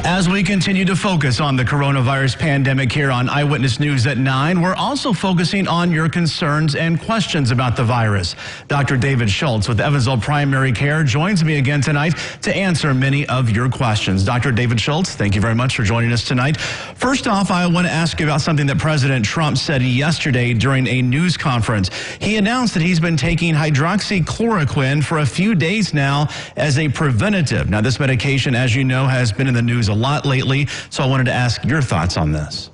As we continue to focus on the coronavirus pandemic here on Eyewitness News at 9, we're also focusing on your concerns and questions about the virus. Dr. David Schultz with Evansville Primary Care joins me again tonight to answer many of your questions. Dr. David Schultz, thank you very much for joining us tonight. First off, I want to ask you about something that President Trump said yesterday during a news conference. He announced that he's been taking hydroxychloroquine for a few days now as a preventative. Now, this medication, as you know, has been in the news a lot lately, so I wanted to ask your thoughts on this.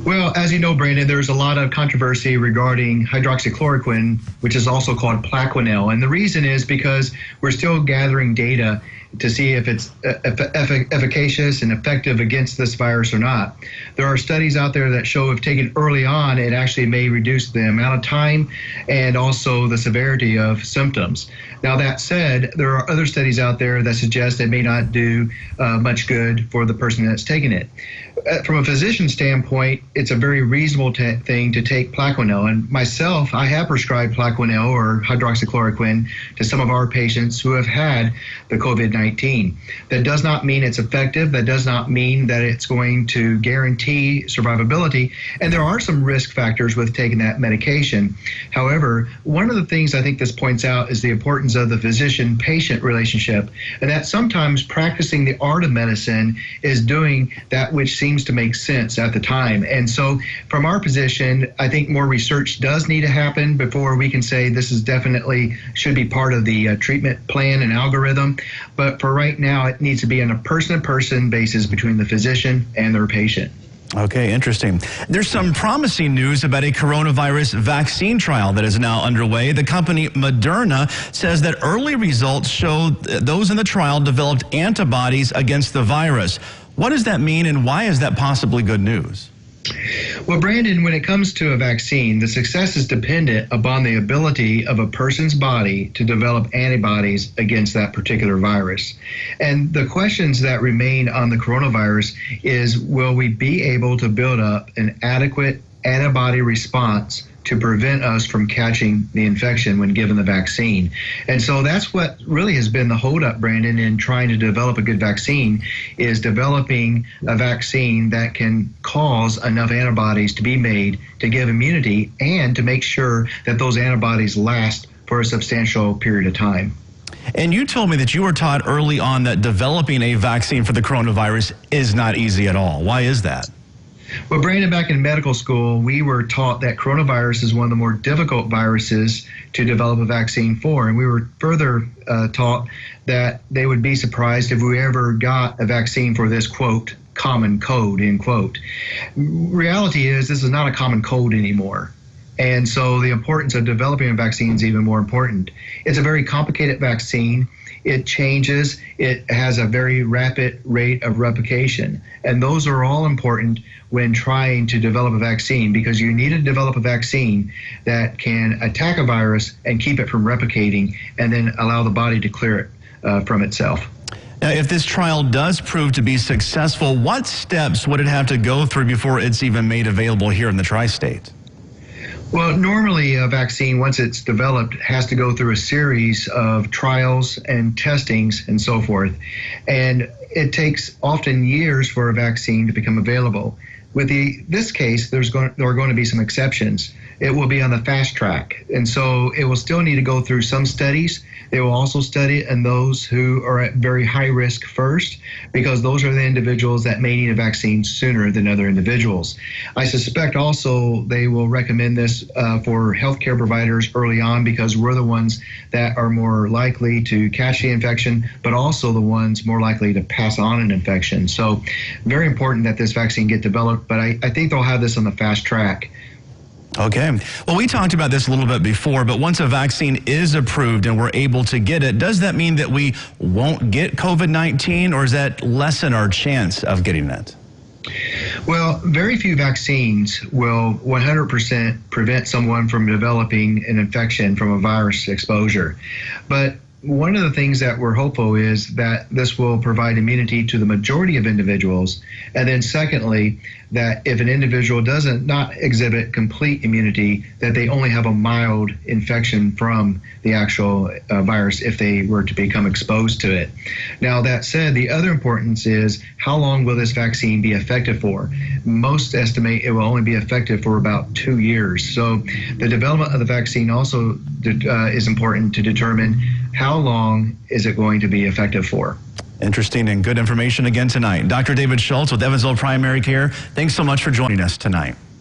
Well, as you know, Brandon, there's a lot of controversy regarding hydroxychloroquine, which is also called Plaquenil. And the reason is because we're still gathering data to see if it's efficacious and effective against this virus or not. There are studies out there that show if taken early on, it actually may reduce the amount of time and also the severity of symptoms. Now, that said, there are other studies out there that suggest it may not do much good for the person that's taking it. From a physician standpoint, it's a very reasonable thing to take Plaquenil. And myself, I have prescribed Plaquenil or hydroxychloroquine to some of our patients who have had the COVID-19. That does not mean it's effective. That does not mean that it's going to guarantee survivability. And there are some risk factors with taking that medication. However, one of the things I think this points out is the importance of the physician-patient relationship, and that sometimes practicing the art of medicine is doing that which seems to make sense at the time. And so from our position, I think more research does need to happen before we can say this is definitely should be part of the treatment plan and algorithm. But for right now, it needs to be on a person-to-person basis between the physician and their patient. Okay, interesting. There's some promising news about a coronavirus vaccine trial that is now underway. The company Moderna says that early results show those in the trial developed antibodies against the virus. What does that mean, and why is that possibly good news? Well, Brandon, when it comes to a vaccine, the success is dependent upon the ability of a person's body to develop antibodies against that particular virus. And the questions that remain on the coronavirus is, will we be able to build up an adequate antibody response to prevent us from catching the infection when given the vaccine? And so that's what really has been the holdup, Brandon, in trying to develop a good vaccine, is developing a vaccine that can cause enough antibodies to be made to give immunity and to make sure that those antibodies last for a substantial period of time. And you told me that you were taught early on that developing a vaccine for the coronavirus is not easy at all. Why is that? Well, Brandon, back in medical school, we were taught that coronavirus is one of the more difficult viruses to develop a vaccine for. And we were further taught that they would be surprised if we ever got a vaccine for this, quote, common cold, end quote. Reality is this is not a common cold anymore. And so the importance of developing a vaccine is even more important. It's a very complicated vaccine. It changes. It has a very rapid rate of replication. And those are all important when trying to develop a vaccine, because you need to develop a vaccine that can attack a virus and keep it from replicating and then allow the body to clear it from itself. Now, if this trial does prove to be successful, what steps would it have to go through before it's even made available here in the tri-state? Well, normally a vaccine, once it's developed, has to go through a series of trials and testings and so forth. And it takes often years for a vaccine to become available. With this case, there are going to be some exceptions. It will be on the fast track. And so it will still need to go through some studies. They will also study in those who are at very high risk first, because those are the individuals that may need a vaccine sooner than other individuals. I suspect also they will recommend this for healthcare providers early on, because we're the ones that are more likely to catch the infection, but also the ones more likely to pass on an infection. So very important that this vaccine get developed, but I think they'll have this on the fast track. Okay. Well, we talked about this a little bit before, but once a vaccine is approved and we're able to get it, does that mean that we won't get COVID-19, or does that lessen our chance of getting it? Well, very few vaccines will 100% prevent someone from developing an infection from a virus exposure. But one of the things that we're hopeful is that this will provide immunity to the majority of individuals. And then secondly, that if an individual doesn't not exhibit complete immunity, that they only have a mild infection from the actual virus if they were to become exposed to it. Now, that said, the other importance is how long will this vaccine be effective for? Most estimate it will only be effective for about 2 years. So the development of the vaccine also is important to determine how long is it going to be effective for. Interesting and good information again tonight. Dr. David Schultz with Evansville Primary Care, thanks so much for joining us tonight.